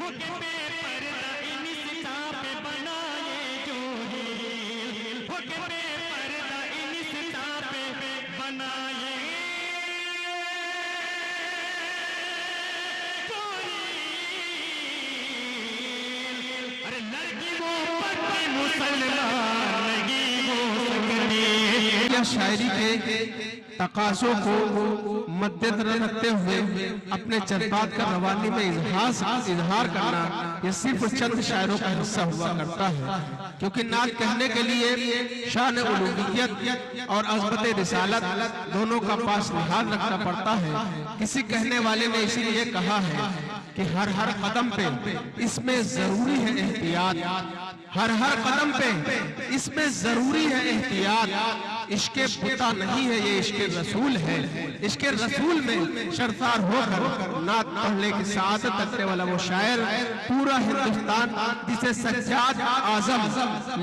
हो के बेपर्दा इंस्टा पे बनाए जो रील, हो के बेपर्दा इंस्टा पे बनाए जो रील। अरे लड़की वो पक्की मुसलमान नहीं हो सकती। या शायरी के तकाज़ों को मद्देनजर रखते हुए अपने जज्बात का रवानी में इजहार करना ये सिर्फ चंद शायरों का हिस्सा हुआ करता है, क्योंकि नात कहने के लिए शान उलूहियत और अज़मत रिसालत दोनों का पास लिहाज रखना पड़ता है। किसी कहने वाले ने इसीलिए कहा है कि हर हर कदम पे इसमें जरूरी है एहतियात, हर हर कदम पे इसमें जरूरी है एहतियात। इश्के बुता नहीं है ये इश्के रसूल है, इश्के रसूल में शर्फार होकर नात पढ़ने की सआदत रखने वाला वो शायर पूरा हिंदुस्तान जिसे सज्जाद आजम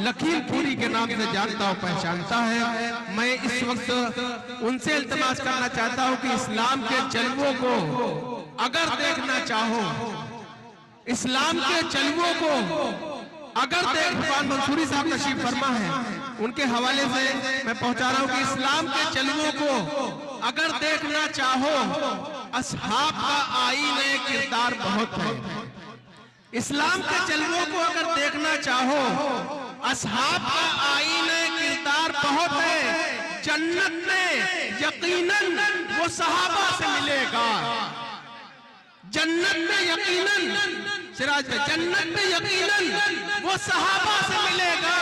लखीमपुरी के नाम से जानता और पहचानता है। मैं इस वक्त उनसे इल्तिमास करना चाहता हूं कि इस्लाम के जलवों को अगर देखना चाहो, इस्लाम के जलवों को अगर इरफान मंसूरी साहब तशरीफ फरमा है, उनके हवाले से मैं पहुंचा रहा हूं कि इस्लाम के जलवों को अगर देखना चाहो, असहाब का आईने किरदार बहुत है। इस्लाम के जलवों को अगर देखना चाहो, असहाब का आईने किरदार बहुत है। जन्नत में यकीनन वो सहाबा से मिलेगा, जन्नत में यकीनन, सिराज में जन्नत में यकीनन वो सहाबा से मिलेगा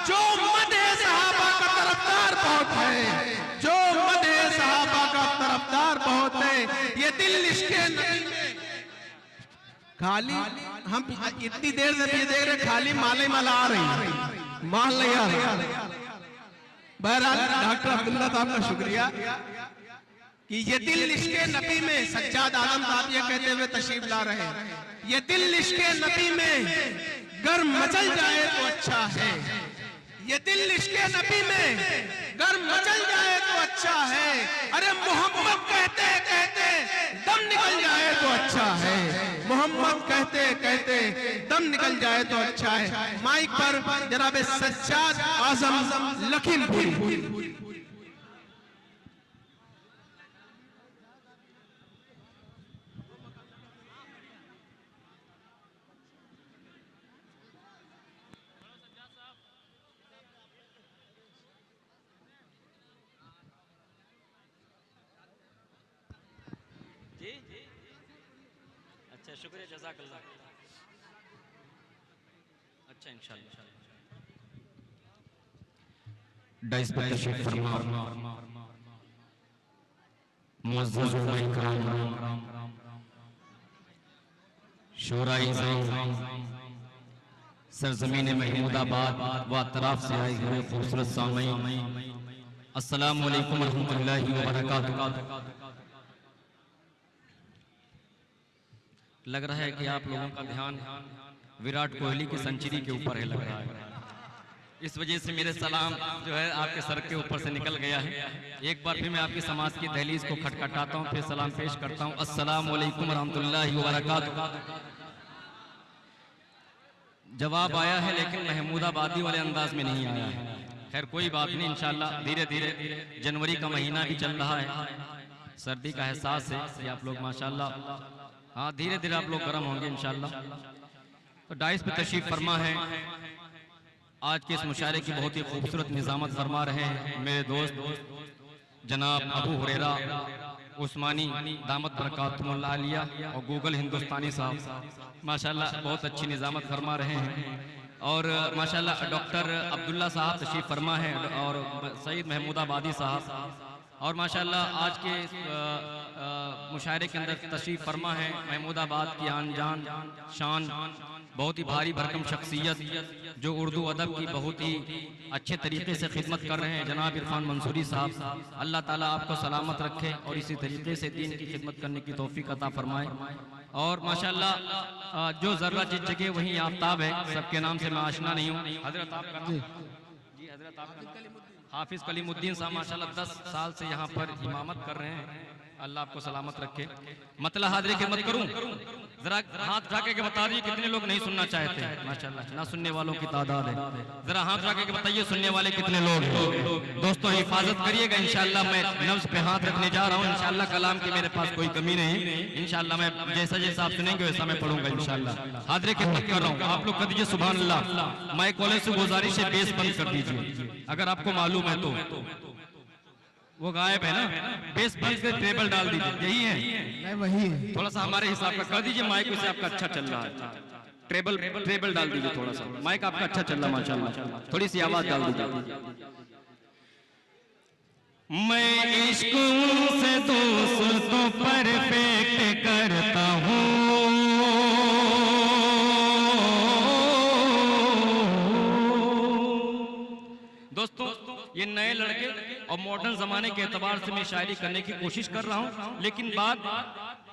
जो मदे सहाबा का तरफदार बहुत है, जो मदे सहाबा का तरफदार बहुत है। ये दिल इश्के खाली हम इतनी देर से ये देख रहे खाली माले माला आ रही, माल नहीं आ रही। बहरहाल डॉक्टर अब्दुल्ला साहब का शुक्रिया कि ये दिल इश्के नबी में सज्जाद आलम साहब ये कहते हुए तशरीफ ला रहे हैं, ये दिल इश्के नबी में गर मचल जाए तो अच्छा है, ये दिल इश्के नबी में गर मचल जाए तो अच्छा है। अरे मोहम्मद कहते कहते दम निकल जाए तो अच्छा है, मोहम्मद कहते कहते दम निकल जाए तो अच्छा है। माइक पर जनाब सज्जाद आजम लखीमपुरी। अच्छा शुक्रिया, जज़ाकल्लाह। अच्छा इंशाअल्लाह डाइस पर तशरीफ फरमा मुअज़्ज़ज़ उलमा इकराम, शोराए इज़ाम, सरज़मीन महमूदाबाद व अतराफ से आए हुए खूबसूरत सामईन, अस्सलामु अलैकुम रहमतुल्लाहि व बरकातुहू। लग रहा है कि आप लोगों का ध्यान विराट कोहली की सेंचुरी के ऊपर है, लग रहा है। इस वजह से मेरे सलाम जो है आपके सर के ऊपर से निकल गया है। एक बार फिर मैं आपकी समाज की दहलीज को खटखटाता हूँ, फिर सलाम पेश करता हूँ। अस्सलामु अलैकुम रहमतुल्लाहि व बरकातुहू। जवाब आया है लेकिन महमूदाबादी वाले अंदाज में नहीं आया है। खैर कोई बात नहीं, इंशाल्लाह धीरे धीरे, जनवरी का महीना भी चल रहा है, सर्दी का एहसास है कि आप लोग माशाल्लाह, हाँ धीरे धीरे आप लोग गर्म होंगे इंशाल्लाह। तो डाइस पे तशरीफ फरमा है, आज के इस मुशायरे की बहुत ही खूबसूरत निज़ामत फरमा रहे हैं मेरे दोस्त जनाब अबू हुरैरा उस्मानी दामत बरकातुहुल्लाह आलिया और गूगल हिंदुस्तानी साहब, माशाल्लाह बहुत अच्छी निज़ामत फरमा रहे हैं। और माशाल्लाह डॉक्टर अब्दुल्ला साहब तशरीफ फरमा है और सईद महमूदाबादी साहब, और माशाल्लाह आज के मुशायरे के अंदर तशरीफ फरमा है महमूदाबाद की आन जान शान, बहुत ही भारी भरकम शख्सियत जो उर्दू अदब की बहुत ही अच्छे तरीके से खिदमत कर रहे हैं, जनाब इरफान मंसूरी साहब। अल्लाह ताला आपको सलामत रखे और इसी तरीके से दीन की खिदमत करने की तौफीक अता फरमाए। और माशाल्लाह जो ज़र्रा जिस जगह वहीं आफ्ताब है, सबके नाम से मैं आशना नहीं हूँ। हजरत आपका नाम? जी हजरत आपका नाम? हाफिज कलीमुद्दीन साहब माशाल्लाह 10 साल से यहाँ पर इमामत कर रहे हैं अल्लाह आपको सलामत रखे। मतलब हाजिरी की मत करूं, जरा हाथ उठा के बता दीजिए कितने लोग नहीं सुनना चाहते हैं। माशाल्लाह, ना सुनने वालों की तादाद है। जरा हाथ उठा के बताइए सुनने वाले कितने लोग हैं। दोस्तों हिफाजत करिएगा, इंशाल्लाह मैं नफ्स पे हाथ रखने जा रहा हूँ। इंशाल्लाह कलाम की मेरे पास कोई कमी नहीं। इंशाल्लाह मैं जैसा जैसा आप सुनेंगे वैसा मैं पढ़ूंगा इंशाल्लाह। हाजिरी की मत कर रहा हूँ, आप लोग कर दीजिए सुभान अल्लाह। मैं कॉलेज से गुजारिश है बेस बंद कर दीजिए, अगर आपको मालूम है तो। वो गायब है ना, बेस बंद कर टेबल डाल दीजिए, यही है नहीं वही है। थोड़ा सा हमारे हिसाब का कर दीजिए। माइक से आपका अच्छा चल रहा है, टेबल डाल दीजिए थोड़ा सा। माइक आपका अच्छा चल रहा है माशाल्लाह, थोड़ी सी आवाज डाल दीजिए। मैं इश्क से दोस्तों परफेक्ट करता हूँ, दोस्तों ये नए लड़के और मॉडर्न जमाने के एतबार से मैं शायरी करने की कोशिश कर रहा हूँ, लेकिन बात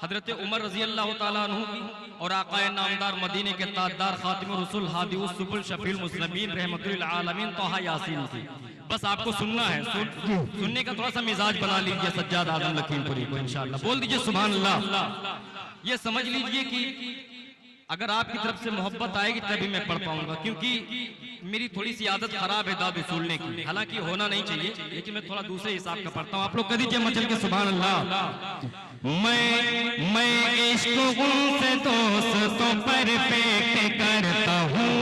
हजरत उमर रजी अल्लाह तआला अन्हु की और आकाए नामदार मदीने के ताजदार खातिमुर रसूल हादी उस सुबुल शफील मुस्लिमीन रहमतुल आलमीन तोहा यासीन की। बस आपको सुनना है, सुनने का थोड़ा सा मिजाज बना लीजिए सज्जाद आजम लखीमपुरी को इंशाल्लाह। बोल दीजिए सुभान अल्लाह। ये समझ लीजिए कि अगर आपकी तरफ से मोहब्बत आएगी तभी मैं पढ़ पाऊंगा, क्योंकि मेरी थोड़ी सी आदत खराब है दाद उसूलने की। हालांकि होना नहीं चाहिए, लेकिन मैं थोड़ा दूसरे हिसाब का पढ़ता हूँ। आप लोग कह दीजिए मचल के सुभान अल्लाह। मैं इश्क से दोस्तों परफेक्ट करता हूँ,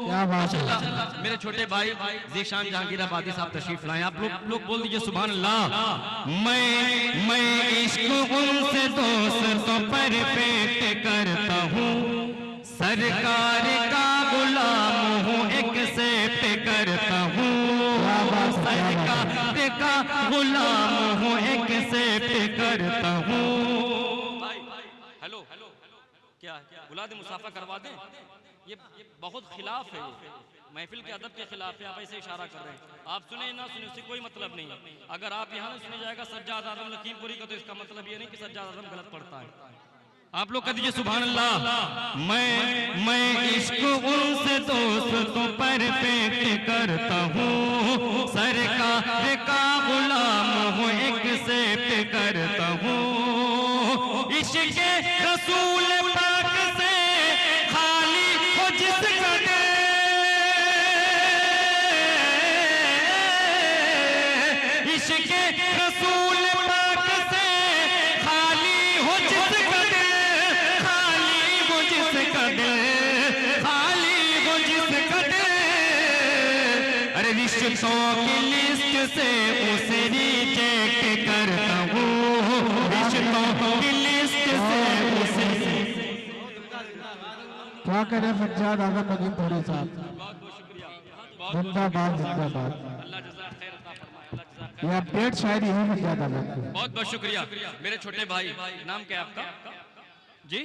क्या बात है। मेरे छोटे भाई ज़ीशान जहांगीर आबादी साहब तशरीफ लाए, आप लोग बोल दीजिए सुभान अल्लाह। मैं इश्क उनसे दोस्तों परफेक्ट करता हूँ, सरकार का गुलाम हूँ एक्सेप्ट करता हूँ, सरकार का गुलाम हूँ एक्सेप्ट करता हूँ। हेलो क्या बुला दे, मुसाफा करवा दें? ये बहुत खिलाफ है, महफिल के अदब के खिलाफ है। आप ऐसे इशारा कर रहे हैं, आप सुने ना सुने उससे कोई मतलब नहीं है। अगर आप यहाँ ना सुने जाएगा सज्जाद आजम लखीमपुरी का, तो इसका मतलब ये नहीं कि सज्जाद आजम गलत पढ़ता है। आप लोग कह दीजिए सुभान अल्लाह। मैं इश्क उनसे दोस्तों परफेक्ट करता हूँ, सरकार का गुलाम हूँ एक्सेप्ट करता हूँ, इश्क रसूल पाक से खाली हो जिसका इश्क रसूल पाक से खाली हो जिसका खाली हो जिसका खाली हो जिसका अरे रिश्तों की लिस्ट से उसे रिजेक्ट करता हूँ, रिश्तों की लिस्ट से उसे। क्या करें सज्जाद आजम लखीमपुरी साहब, जिंदाबाद जिंदाबाद। ये अपडेट शायरी है सज्जाद आजम की। बहुत बहुत शुक्रिया मेरे छोटे भाई। नाम क्या है आपका? जी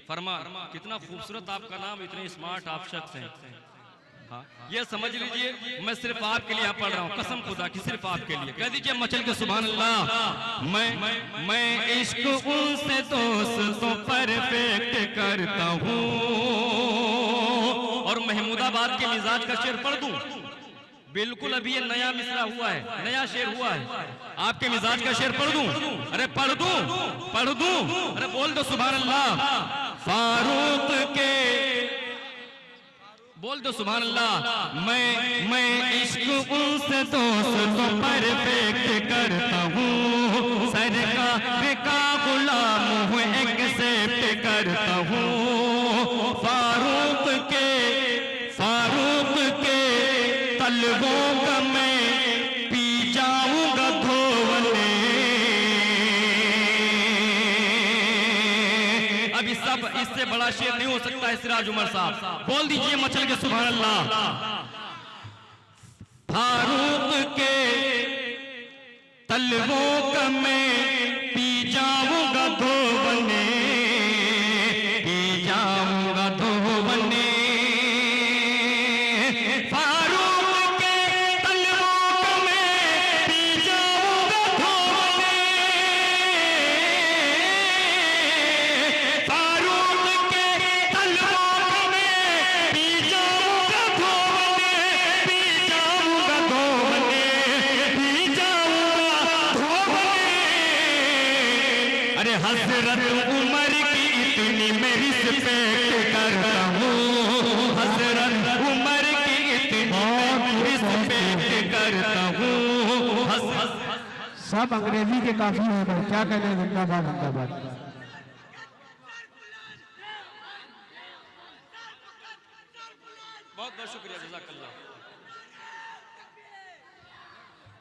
फरमान। कितना खूबसूरत आपका नाम, इतने स्मार्ट आप शख्स हैं। हाँ, ये समझ लीजिए मैं सिर्फ आपके लिए पढ़ रहा हूँ, कसम खुदा की सिर्फ आपके लिए। कह दीजिए मचल के सुभान अल्लाह। मैं इश्क उनसे दोस्तों परफेक्ट करता हूँ, और महमूदाबाद के मिजाज का शेर पढ़ दूं? बिल्कुल, अभी ये नया मिसरा हुआ है, नया शेर हुआ है। आपके मिजाज का शेर पढ़ दूं? अरे पढ़ दूं? अरे बोल दो सुभान अल्लाह। फारूक के बोल दो सुभान अल्लाह। मैं इश्क उनसे दोस्तों परफेक्ट करता हूँ, सरकार का गुलाम हूँ एक्सेप्ट करता हूँ, फारूक के तलवों का मैं पी जाऊंगा धोवने। अभी सब इससे बड़ा शेर नहीं हो सकता है सिराज उमर साहब। बोल दीजिए मचल के सुभान अल्लाह। फारूक के तलवों का मैं पी जाऊंगा धोवने, पी जाऊंगा धोवने। हजरत उमर की इतनी मैं रिस्पेक्ट करता हूँ, हजरत उमर की इतनी मैं रिस्पेक्ट करता हूँ। सब अंग्रेजी के काफी है भाई, क्या कहते हैं, जिंदाबाद जिंदाबाद। बहुत बहुत शुक्रिया, जज़ाकल्लाह।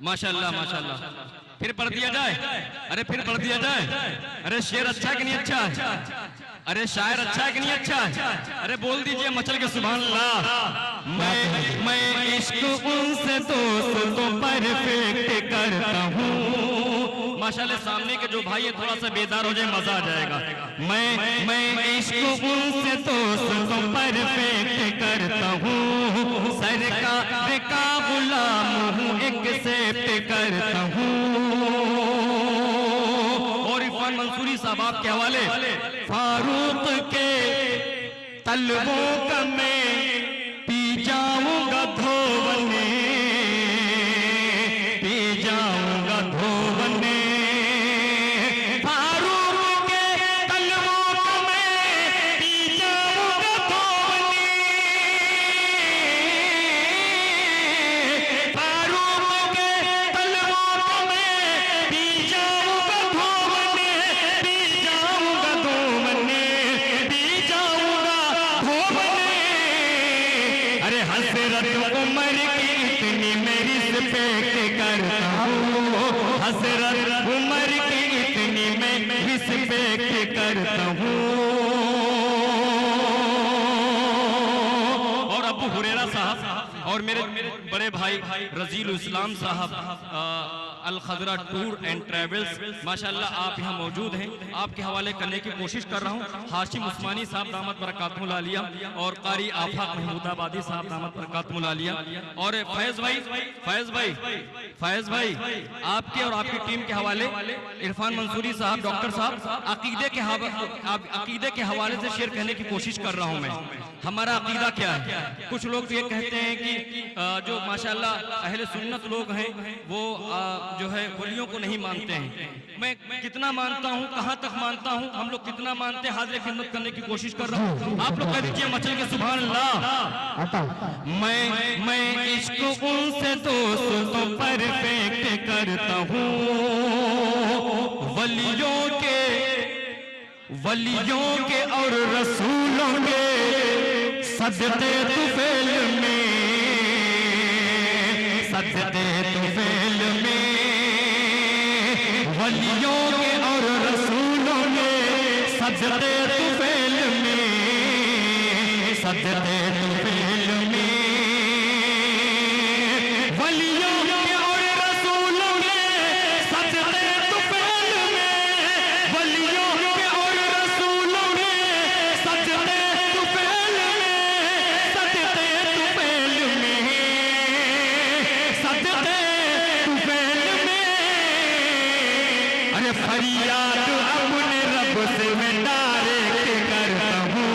माशाल्लाह माशाल्लाह। फिर पढ़ दिया जाए, अरे फिर पढ़ दिया जाए। अरे शेर अच्छा है कि नहीं अच्छा है? अरे शायर अच्छा है कि नहीं अच्छा है? अरे बोल दीजिए मचल के सुभान अल्लाह। मैं इश्क उनसे दोस्तों परफेक्ट करता हूँ। माशाल्लाह, सामने के जो भाई है थोड़ा सा बेदार हो जाए, मजा आ जाएगा। मैं इश्क उनसे दोस्तों परफेक्ट करता हूँ, सरकार का गुलाम हूँ, एक्सेप्ट करता हूँ। और इरफान मंसूरी साहब आपके हवाले, फारूक के तलवों का मैं पी जाऊंगा धोवने, पी जाऊंगा धोवने। फारूक के तलवों का मैं पी जाऊंगा धोवने, फारूक के तलवों का मैं पी जाऊंगा धोवने, पी जाऊंगा धोवने, पी जाऊंगा धोवने। अरे हजरत उमर की इतनी मैं रिस्पेक्ट करता हूँ, हजरत उमर की इतनी मैं रिस्पेक्ट करता हूँ। और अबू हुरैरा साहब और मेरे बड़े भाई रजील इस्लाम साहब अल खजरा टूर एंड ट्रेवल्स, माशाल्लाह आप यहाँ मौजूद हैं, आपके हवाले करने की कोशिश कर रहा हूँ। हाशिम उस्मानी साहब दामत बरकातुहुल आलिया और कारी आफाक महमूदाबादी साहब दामत बरकातुहुल आलिया और फैज भाई आपके और आपकी टीम के हवाले इरफान मंसूरी साहब, डॉक्टर साहब, अकीदे के हवाले से शेर कहने की कोशिश कर रहा हूँ मैं। हमारा अकीदा क्या है? कुछ लोग ये कहते हैं कि जो माशाल्लाह अहले सुन्नत लोग हैं वो जो है वलियों को नहीं मानते हैं। मैं कितना मानता हूँ, कहाँ तक मानता हूँ, हम लोग कितना मानते हैं, हाजिर खिदमत करने की कोशिश कर रहा हूँ। आप लोग कह दीजिए मचल के सुभान अल्लाह। मैं इश्क उनसे दोस्तों परफेक्ट करता हूँ, वलियों के और रसूलों के सजदे तुफैल में, सजदे तुफैल में, वलियों के और रसूलों के सजदे तुफैल में, सजदे तुफैल में, वलियों के और रसूलों के सजदे तुफैल में, वलियों के और रसूलों के सजदे तुफैल में, सजदे तुफैल में, सजदे तुफैल में। अरे फरियाद अपने रब से मैं डायरेक्ट करता हूँ,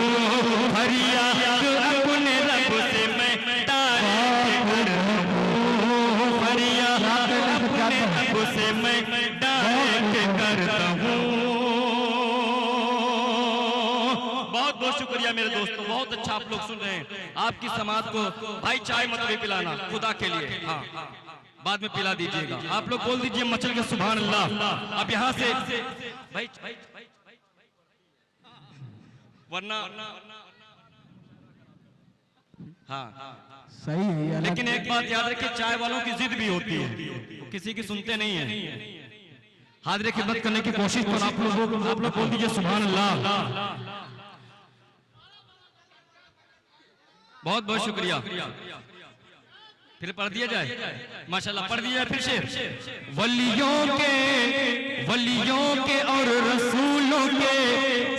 फरियाद अपने रब से मैं डायरेक्ट करता हूँ, फरियाद अपने रब से मैं डायरेक्ट करता हूँ। बहुत बहुत शुक्रिया मेरे दोस्तों, बहुत अच्छा आप लोग सुन रहे हैं। आपकी समाज को भाई चाय मत भी पिलाना खुदा के लिए, हाँ बाद में पिला दीजिएगा। आप लोग बोल दीजिए मचल के सुभान अल्लाह। अब यहाँ से भाई वरना हाँ सही है, लेकिन एक बात याद रखिए, चाय वालों की जिद भी होती है, वो किसी की सुनते नहीं है। हाजिर खिदमत करने की कोशिश पर आप लोग बोल दीजिए सुभान अल्लाह। बहुत बहुत शुक्रिया। फिर पढ़ दिया जाए, माशाल्लाह पढ़ दिया जाए फिर शेर। वलियों के और रसूलों के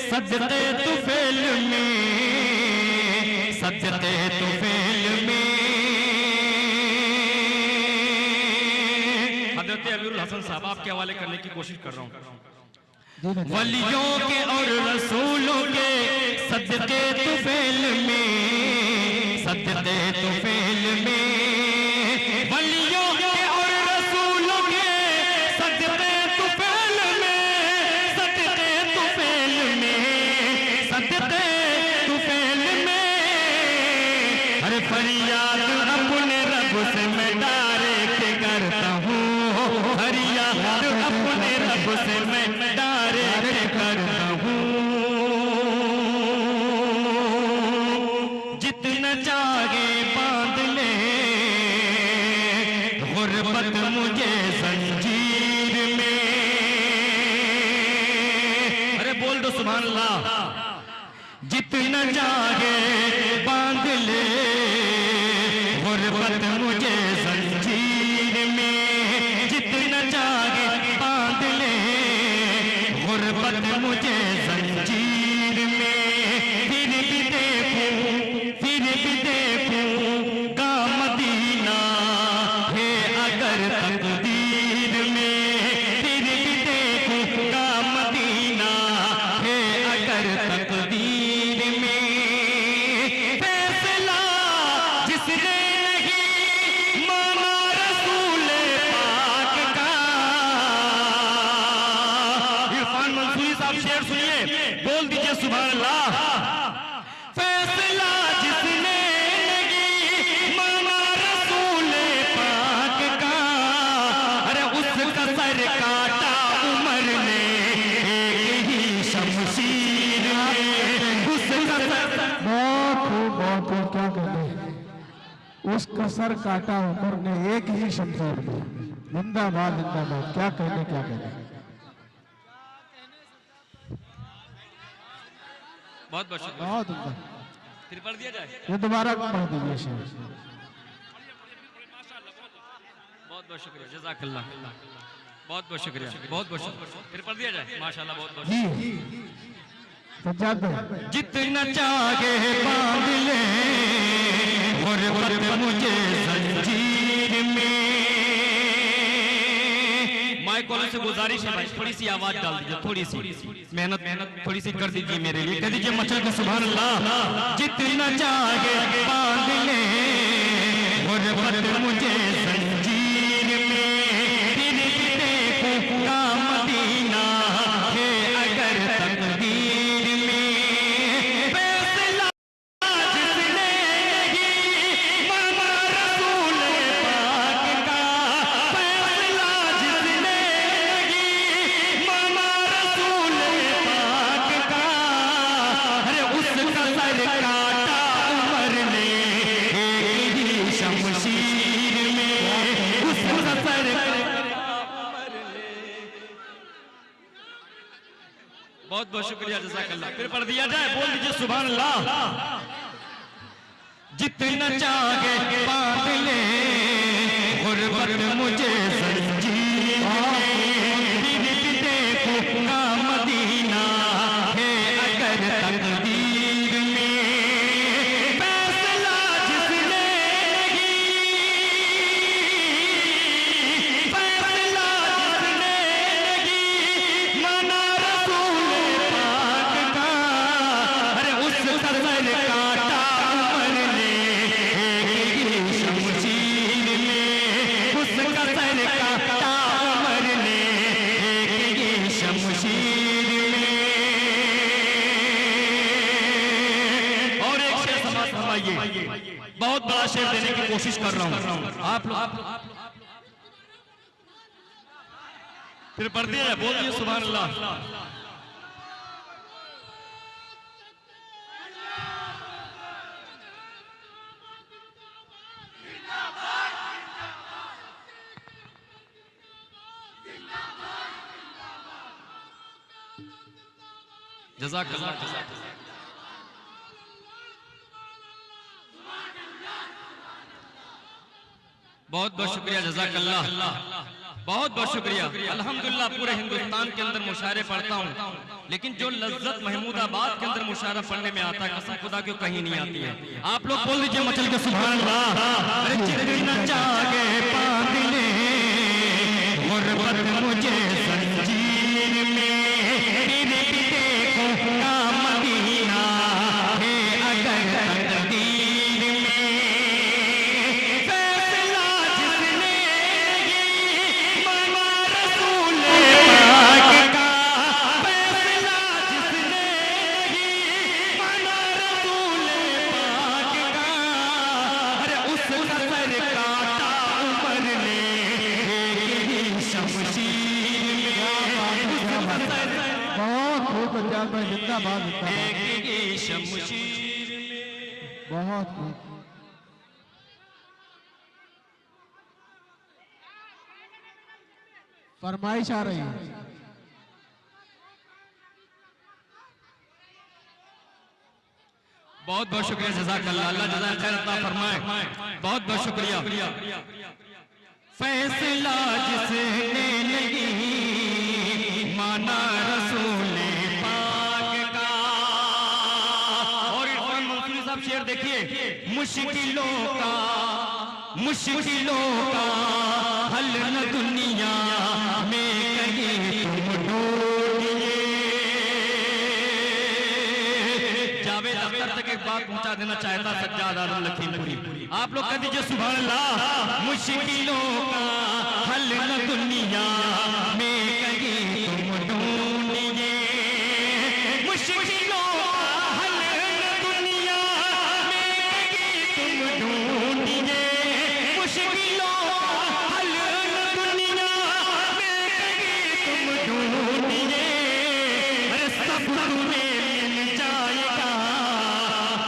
सजदे तुफैल में, सजदे तुफैल में। हजरत अमीरुल हसन साहब आपके हवाले करने की कोशिश कर रहा हूँ। वलियों के और रसूलों के सजदे तुफैल में, सजदे तुफैल में, वलियों के और रसूलों के सजदे तुफैल में, सजदे से मैं डायरेक्ट करता हूँ, जितना चाहे बांध ले गुर्बत मुझे जंजीर में। अरे बोल दो सुभान अल्लाह। जितना चाहे बांध ले गुर्बत मुझे जंजीर में, जितना चाहे बांध ले गुर्बत मुझे जंजीर में। फिर भी देखूंगा मदीना है अगर तकदीर में, फिर भी देखूंगा मदीना है अगर तकदीर में। फैसला जिसने नहीं माना रसूल पाक का, इरफान मंसूरी साहब शेर सुनिए, बोल दीजिए सुभान अल्लाह। फैसला जिसने नहीं माना रसूल पाक का, अरे उसका सर काटा उमर ने एक ही शमशीर में, उसका सर। बहुत खूब, क्या कहने, उसका सर काटा उमर ने एक ही शमशीर में। जिंदाबाद जिंदाबाद, क्या कहने क्या कहने। बहुत बहुत शुक्रिया। बहुत उम्दा। फिर पढ़ दिया जाए। ये दोबारा पढ़ दीजिए शेर। बहुत बहुत शुक्रिया, जज़ाकल्लाह। बहुत बहुत शुक्रिया, बहुत बहुत शुक्रिया। फिर पढ़ दिया जाए। माशाल्लाह, बहुत बहुत जी सज्जाद भाई। जितना चाहे बांध ले गुर्बत मुझे जंजीर में। माइक वालों से गुजारिश है भाई, थोड़ी सी आवाज डाल दीजिए, थोड़ी सी मेहनत थोड़ी सी कर दीजिए मेरे लिए। कह दीजिए मचल के सुभान अल्लाह। जितना चाहे बांध ले गुर्बत मुझे जंजीर में, फिर भी देखूंगा मदीना है अगर तकदीर में। फैसला जिसने नहीं माना रसूल पाक का, फैसला जिसने नहीं माना रसूल पाक का, अरे उसका सर काटा उमर ने एक ही शमशीर में, उसका सर बहुत बहुत शुक्रिया, जज़ाकल्लाह। फिर पढ़ दिया जाए। बोल दीजिए सुभान अल्लाह। जितना चाहे बांध ले गुर्बत मुझे जंजीर में, फिर भी देखूंगा मदीना है अगर तकदीर में। फैसला जिसने नहीं, फैसला जिसने नहीं माना रसूल पाक का, अरे उसका सर काटा उमर ने एक ही शमशीर में, उसका सर काटा उमर ने एक ही शमशीर में। और एक शेर समाज फरमाइए, बहुत बड़ा शेर देने की कोशिश कर रहा हूं आप लोग। फिर पढ़ दिया, बोल दिए सुभान अल्लाह। जज़ाकल्लाह। बहुत बहुत शुक्रिया, जज़ाकल्लाह। बहुत बहुत शुक्रिया। अल्हम्दुलिल्लाह पूरे हिंदुस्तान के अंदर मुशायरे पढ़ता हूँ, लेकिन जो लज्जत महमूदाबाद के अंदर मुशायरा पढ़ने में आता है, कसम खुदा क्यों कहीं नहीं आती है। आप लोग बोल दीजिए मचल के सुभान अल्लाह। अरे जितना चाहे बांध ले गुर्बत मुझे जंजीर में, फिर भी देखूंगा मदीना है अगर तकदीर में। फैसला जिसने नहीं माना रसूल पाक का, फैसला जिसने नहीं माना रसूल पाक का, अरे उसका सर काटा उमर ने एक ही शमशीर फज्जाद भाई, जिंदाबाद जिंदाबाद। एक ही शमशीर में। बहुत खूब। फरमाइश आ रही है। बहुत बहुत शुक्रिया, जज़ाकल्लाह, अल्लाह जज़ाए खैर अता फरमाए। बहुत बहुत शुक्रिया। फैसला जिसने नहीं माना रसूल पाक का। और इरफान मंसूरी साहब शेर देखिए, मुश्किलों का हल न दुनिया में कहीं तुम ढूंढिए। जावेद अख्तर तक एक बात पहुंचा देना चाहता सज्जाद आलम लखीमपुरी, आप लोग कह दीजिए सुभान अल्लाह। मुश्किलों का हल न दुनिया में कहीं तुम ढूंढिए। मुश्किलों का हल न दुनिया में कहीं तुम ढूंढिए। मुश्किलों का हल न दुनिया में कहीं तुम ढूंढिए। अरे सब तुम्हें मिल जाएगा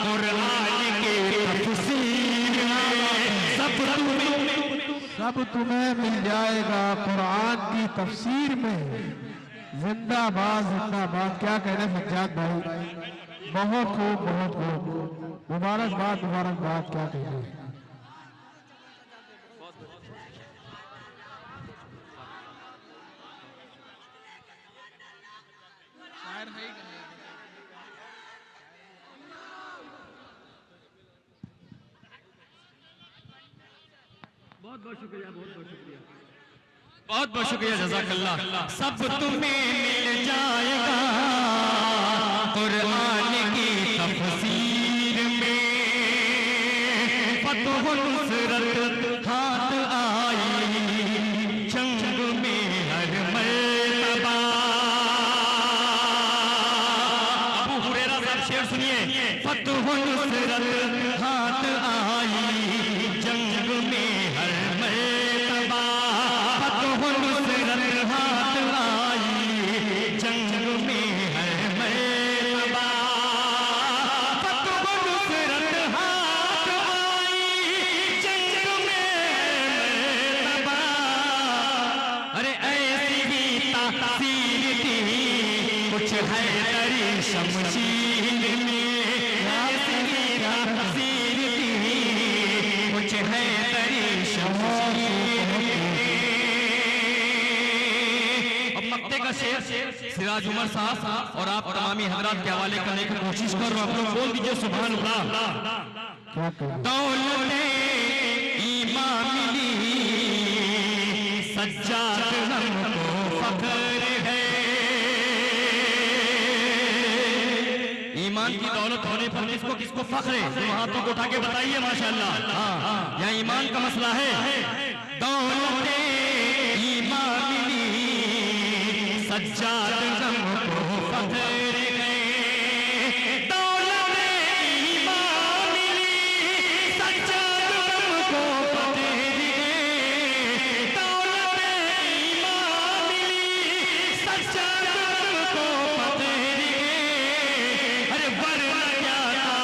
कुरान के तफसीर में। सब तुम्हें मिल जाएगा कुरान की तफसीर में। जिंदाबाद जिंदाबाद। क्या कहने फज्जाद भाई, बहुत खूब बहुत खूब। मुबारकबाद मुबारकबाद। क्या कहने। बहुत बहुत शुक्रिया, जज़ाकल्लाह। सब तुम्हें मिल जाएगा कुरान की तफसीर में। फतह नुसरत हाथ आई जंग में हर मर्तबा। अबू हुरैरा साहब शेर सुनिए, फतह नुसरत हाथ आई जंग में हर मर्तबा। फतह नुसरत हाथ आई जंग में हर मर्तबा। फतह नुसरत हाथ आई जंग में मर्तबा। अरे ऐसी ही तासीर थी कुछ है तेरी शमशीर में। ऐसी ही तासीर थी कुछ है तेरी शमशीर में। अब मक्ते का शेर सिराज उमर साहब और आप तमामी हजरात के हवाले करने की कोशिश कर रहे हो। आप लोग बोल दीजिए सुभान अल्लाह। क्या कहने। दौलते ईमान मिली सज्जाद हमको फख्र है। ईमान की दौलत होने पर किसको किसको फख्र है? तो हाथों को उठा के बताइए माशाअल्लाह। हाँ, यहाँ ईमान का मसला है। दौलते ईमान मिली सज्जाद हमको फख्र है। दौलते ईमान मिली सज्जाद हमको फख्र है। दौलते ईमान मिली सज्जाद हमको फख्र है। अरे वरना क्या था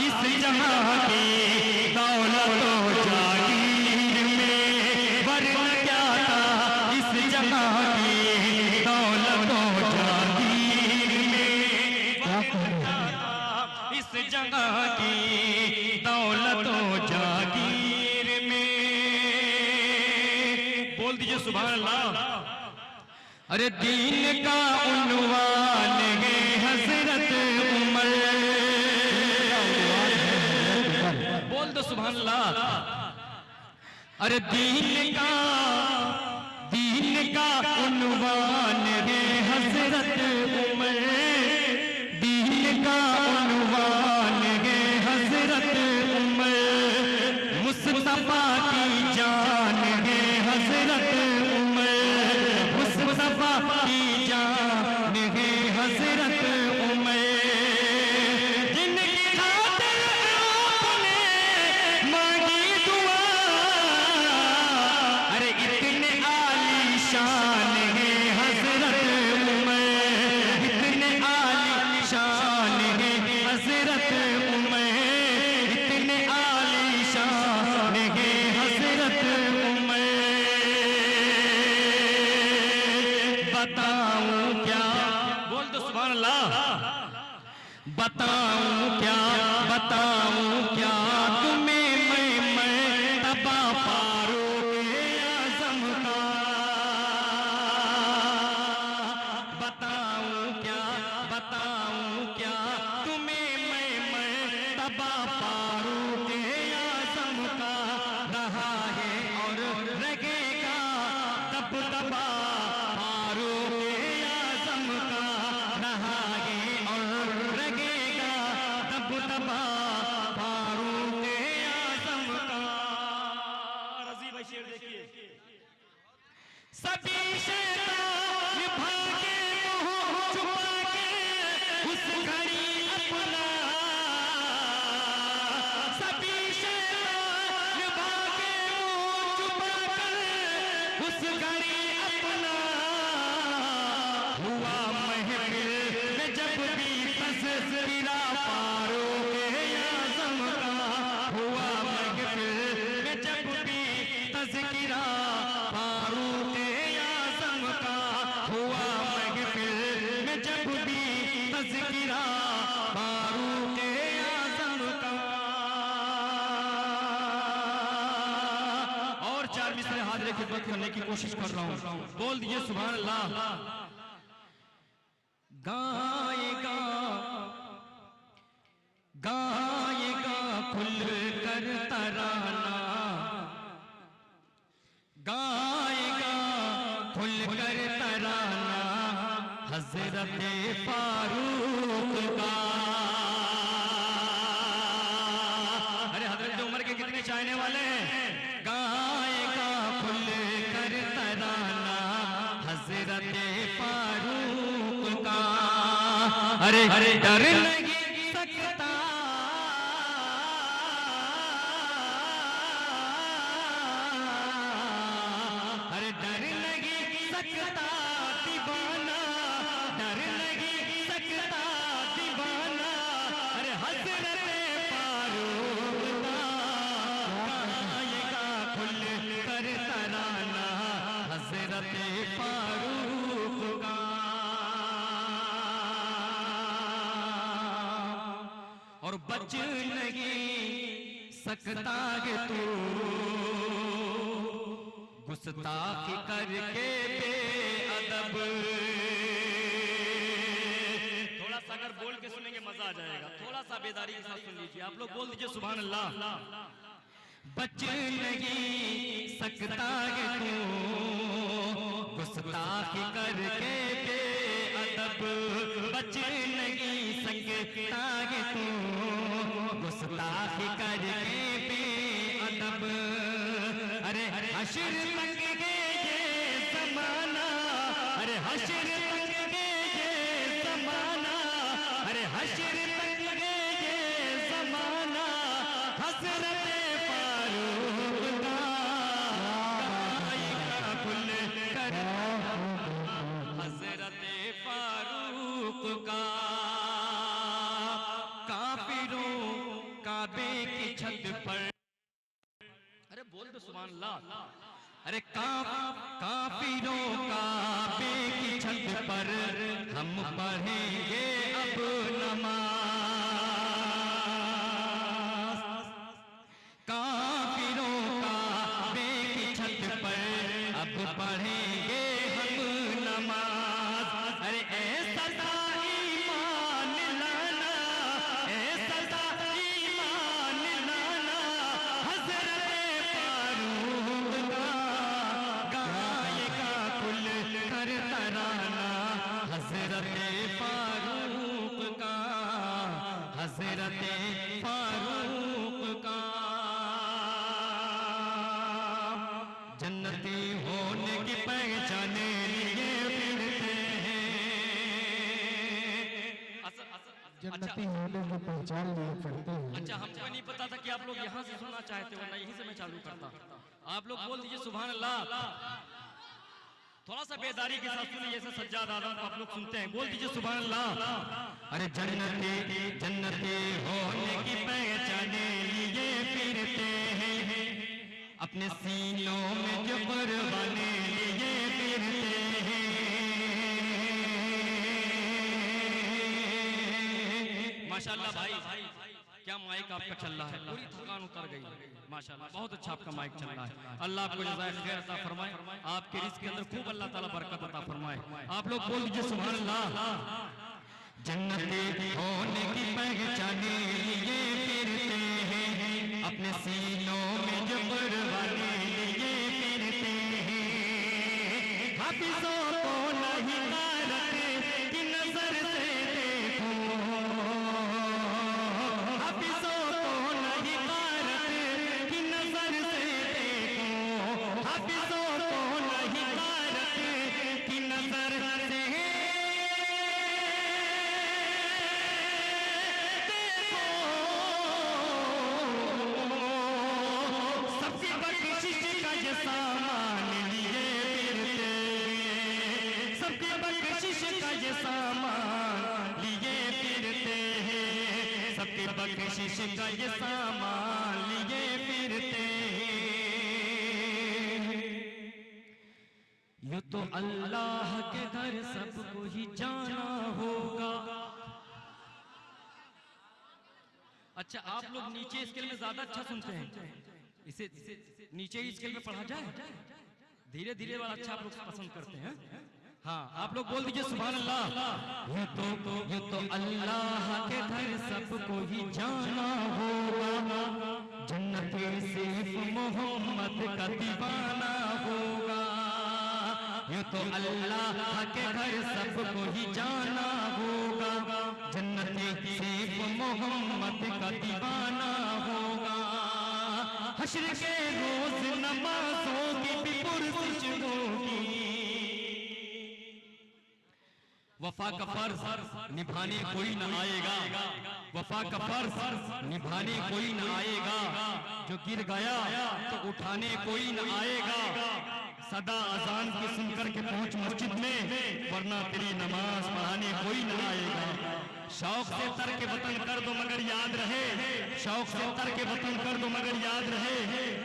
इस जहां की दौलत जागीर में। वरना क्या था इस जहां की दौलत जागीर में। इस जगह की दौलत जागीर में। बोल दीजिए सुभान अल्लाह। अरे दीन का उन्वान है हजरत उमर। बोल दो सुभान अल्लाह। अरे दीन का उन्वान है हजरत उमर। दीन का उन्वान है हजरत उमर। मुस्तफा की जान है हजरत उमर। मुस्तफा की जान है हजरत उमर। जिनकी खातिर आपने मांगी दुआ। अरे इतने आलीशान है हजरत उमर। बताऊं क्या, बोल दो सुभान अल्लाह। बताऊं क्या, बताऊं क्या तुम्हें मैं तबा फारूक आज़म का। बताऊं क्या तुम्हें मैं तबा फारूक आज़म का। रहा है और रहेगा दबदबा फारूक आज़म का। रहा है और रहेगा दबदबा फारूक आज़म का। रज़ी भाई शेर देखिए। सभी शैतान भागे मुंह छुपा के उस घड़ी अपना। सभी शैतान भागे मुंह छुपा कर उस घड़ी अपना। हुआ महफिल में जब भी तज़किरा फारूक आज़म का। हुआ महफिल में जब भी तज़किरा फारूक आज़म का। हुआ महफिल में जब भी तज़किरा फारूक आज़म का। और चार मिसरे हाज़िर खिदमत करने की कोशिश कर रहा हूं, बोल दीजिए सुभान अल्लाह। गाएगा गाएगा खुल कर तराना। गाएगा खुल कर तराना हज़रत फारूक का। अरे हज़रत उमर के कितने चाहने वाले हैं। गाएगा खुल कर तराना हज़रत फारूक का। अरे डर नहीं सकता डर नहीं सकता दीवाना। डर नहीं सकता दीवाना। अरे हज़रत फारूक का। गाएगा खुल कर तराना हज़रत फारूक का। और बच नहीं सकता है तू गुस्ताखी करके बेअदब। थोड़ा सा अगर बोल के सुनेंगे मजा आ जाएगा। थोड़ा सा बेदारी के साथ सुन लीजिए। आप लोग बोल दीजिए सुभान अल्लाह। बच नहीं सकता है तू गुस्ताखी करके बेअदब। बच नहीं सकता है तू गुस्ताखी करके बेअदब। अरे हश्र तक है ये ज़माना। अरे हश्र तक है ये ज़माना। अरे हश्र तक है ये ज़माना हज़रत फारूक का। गाएगा खुल कर हज़रत फारूक का। काफिरों काबे की छत पर। अरे बोल दो सुभान अल्लाह। अरे काफिरों काबे की छत पर हम पढ़ेंगे अब नमाज। काफिरों काबे की छत पर अब पढ़ेंगे हम नमाज। अरे ऐसा ईमान लाना, ऐसा ईमान लाना हज़रत फारूक का। गाएगा खुल कर तराना हज़रत फारूक का। हज़रत फारूक का। जन्नती होने की पहचाने लिए फिरते हैं। जन्नती होने की पहचान लिए फिरते हैं। अच्छा, हमको नहीं पता था कि आप लोग यहाँ से सुनना चाहते हो, ना यहीं से मैं चालू करता। आप लोग बोल दीजिए सुभान अल्लाह। थोड़ा सा बेदारी के साथ सुनिए, जैसे सज्जाद आदम को आप लोग सुनते हैं। बोल दीजिए सुभान अल्लाह। अरे जन्नती होने की पहचाने लिए फिरते हैं। अपने सीनों में जो परवाने लिए फिरते हैं। माशाल्लाह भाई, क्या माइक आपका चल रहा है, पूरी थकान उतर गई माशाल्लाह, बहुत अच्छा आपका माइक चल रहा है। अल्लाह आपको जज़ाए खैर अता फरमाए, आपके रिज़्क़ के अंदर खूब अल्लाह ताला बरकत अता फरमाए। आप लोग बोल दीजिए सुभान अल्लाह। जन्नती होने की पहचान लिए फिरते हैं, अपने सीनों में जो कुर्बानी लिए फिरते हैं। हाफिज़ों को नहीं तारत की नजर से देखो, हाफिज़ों को नहीं तारत की नजर से देखो, हाफिज़ों को नहीं तारत की नजर से सामान लिए फिरते, सबकी बख्शिश का ये सामान लिए फिरते हैं, सबकी बख्शिश का ये सामान लिए फिरते हैं। यूं तो अल्लाह के घर सबको ही जाना होगा। अच्छा, आप लोग नीचे स्केल में ज्यादा अच्छा सुनते हैं, इसे नीचे ही स्केल में पढ़ा जाए, धीरे धीरे वाला अच्छा आप लोग पसंद करते हैं। हाँ, आप लोग बोल दीजिए सुभान अल्लाह। ये तो अल्लाह के घर सबको ही जाना होगा, जन्नत सिर्फ मोहम्मद का दीवाना होगा। ये तो अल्लाह के घर सबको ही जाना होगा, जन्नत सिर्फ मोहम्मद का दीवाना होगा। हश्र के रोज नमाज़ों की भी पुरसिश होगी, वफा का फर्ज निभाने कोई न आएगा, वफा का फर्ज निभाने कोई न आएगा, जो गिर गया तो उठाने कोई न आएगा। सदा अजान की सुनकर के पहुंच मस्जिद में, वरना तेरी नमाज पढ़ाने कोई न आएगा। शौक से तर्क वतन कर दो मगर याद रहे, शौक से तर्क वतन कर दो मगर याद रहे।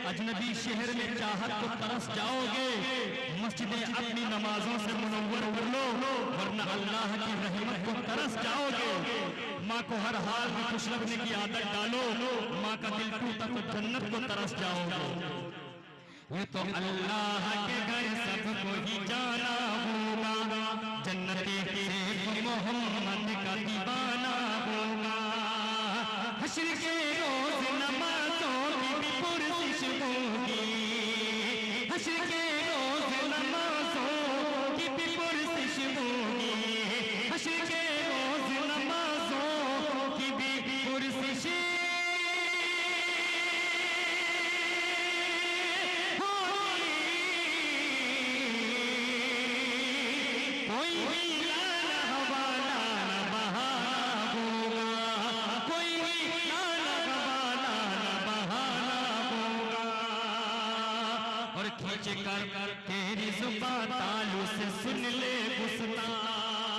अजनबी शहर में चाहत को तरस जाओगे, मस्जिदें अपनी नमाजों से मुनव्वर कर लो, वरना अल्लाह की रहमत को तरस जाओगे। माँ को हर हाल में खुश रखने की आदत डालो, माँ का दिल टूटा तो जन्नत को तरस जाओगे। ये तो अल्लाह के घर सबको ही जाना होगा, जन्नत सिर्फ मोहम्मद का दीवाना होगा। हश्र के रोज नमाज़ों की भी पुरसिश होगी, हश्र के रोज नमाज़ों की भी पुरसिश होगी, हश्र के रोज नमाज़ों की भी पुरसिश कर तेरी जुबान तालू से सुन ले गुस्ताख,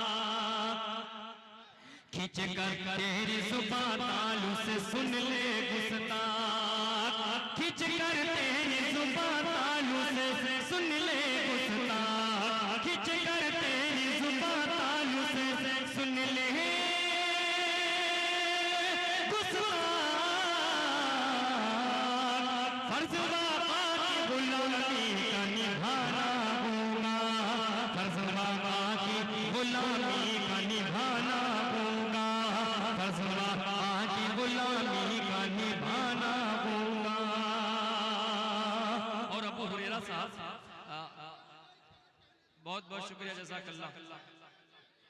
खींच कर तेरी जुबान तालू से सुन ले गुस्ताख, खींच कर तेरी जुबान तालू से सुन ले गुस्ताख, खींच कर तेरी जुबान तालू से सुन ले गुस्ताख। फर्ज गुलामी का निभाना होगा, फर्ज की गुलामी का निभाना होगा, फर्ज की गुलामी का निभाना होगा। और अबू हुरैरा साहब, बहुत बहुत शुक्रिया, जज़ाकल्लाह।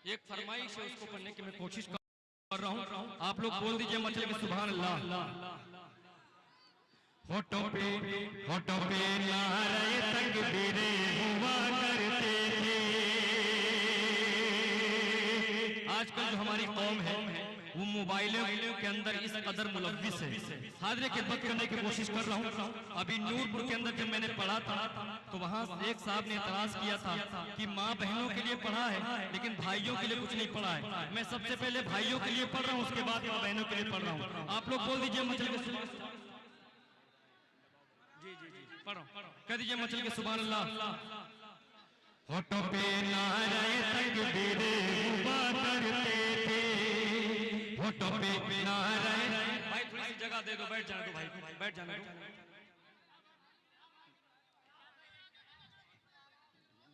एक फरमाइश है, उसको पढ़ने की मैं कोशिश कर रहा हूँ, आप लोग बोल दीजिए मचल के सुभान अल्लाह। होठों पे नारे तकबीरें हुआ करते थे। आजकल जो हमारी कौम है वो मोबाइलों के अंदर इस कदर मुलव्विस है। हाज़िर खिदमत करने की कोशिश कर रहा हूँ। अभी नूरपुर के अंदर जब मैंने पढ़ा था तो वहाँ एक साहब ने एतराज किया था कि माँ बहनों के लिए पढ़ा है लेकिन भाइयों के लिए कुछ नहीं पढ़ा है। मैं सबसे पहले भाइयों के लिए पढ़ रहा हूँ, उसके बाद माँ बहनों के लिए पढ़ रहा हूँ। आप लोग बोल दीजिए मचल के जी जी जी पढ़ो, कह दीजिए मचल के सुभान अल्लाह। होठों पे नारे तकबीरें हुआ करते थे, होठों होठों पे नारा भाई थोड़ी सी जगह दे दो, बैठ जाने दो भाई, बैठ जाने दो।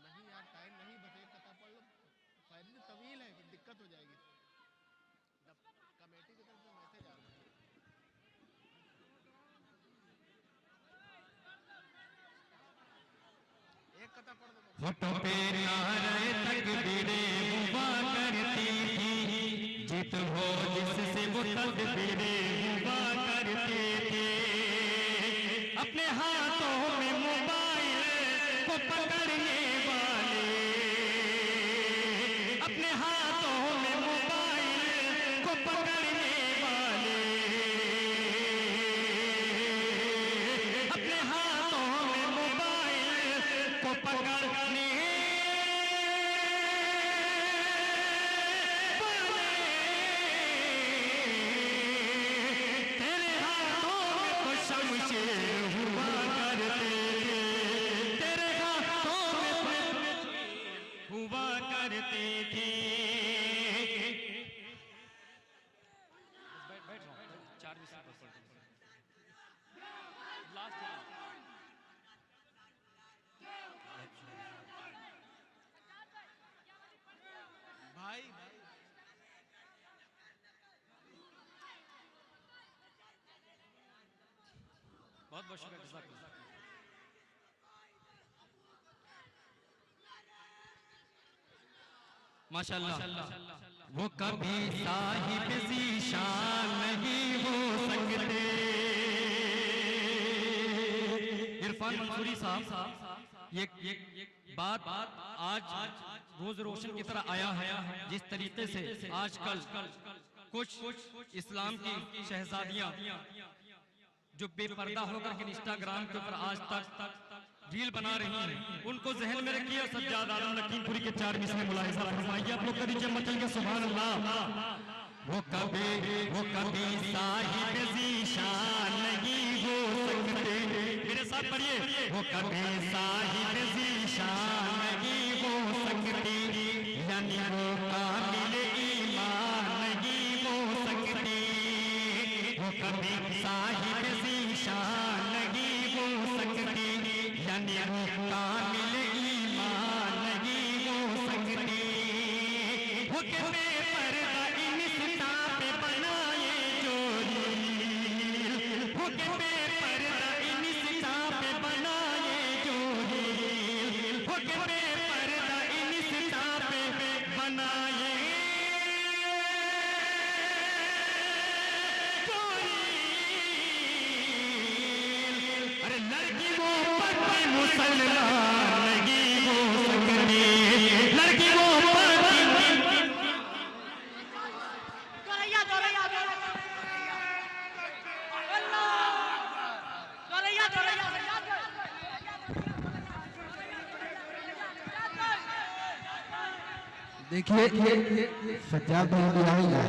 नहीं यार टाइम नहीं, बस एक कथा पढ़ लो, शायरी तवील है, दिक्कत हो जाएगी। कमेटी की तरफ से मैसेज आ रहा है। एक कथा पढ़ दो। होठों पे नारे तकबीरें हुआ करती थी, जीत हो जिससे वो तकबीरें हुआ करते थे। अपने हाथों में मोबाइल को पकड़ने वाले, अपने हाथों में मोबाइल को पकड़ने वाले, अपने हाथों में मोबाइल को पकड़ने वाले, तेरे हाथों में तो शमशेर हुआ करते थे, तेरे हाथों में हुआ करते थे। बैठ रहा हूँ, 4 मिनट लास्ट भाई बहुत बहुत शुक्रिया, जज़ाकल्लाह। माशाल्लाह, वो कभी साहिब ज़ीशान नहीं हो सकते। इरफान मंसूरी साहब, ये बात आज रोज रोशन की तरह आया है। जिस तरीके से आजकल कुछ इस्लाम की शहजादियां जो बेपर्दा होकर के इंस्टाग्राम के ऊपर आज तक रील बना रही हैं, उनको जहन में रखिए। सज्जाद आलम लखीमपुरी के 4 मिसरे मुलाहिजा फरमाइए। आप लोग कदीजे मचल के सुभान अल्लाह। वो कभी साहिब ज़ीशान नहीं हो सकते, मेरे साथ पढ़िए। वो कभी साहिब ज़ीशान नहीं हो सकती, यानी वो कामिल ईमान नहीं हो सकती। वो कभी साहिब ज़ीशान नहीं हो सकती, यानी वो कामिल ईमान नहीं हो सकती। वो के बेपर्दा इंस्टा पे बनाए जो रील, वो के बेपर्दा इंस्टा पे बनाए जो रील, वो के बेपर्दा इंस्टा पे बनाए जो रील। अरे लड़की वो पक्की मुसलमान नहीं हो सकती, लड़की वो पक्की देखिए सज्जाद भाई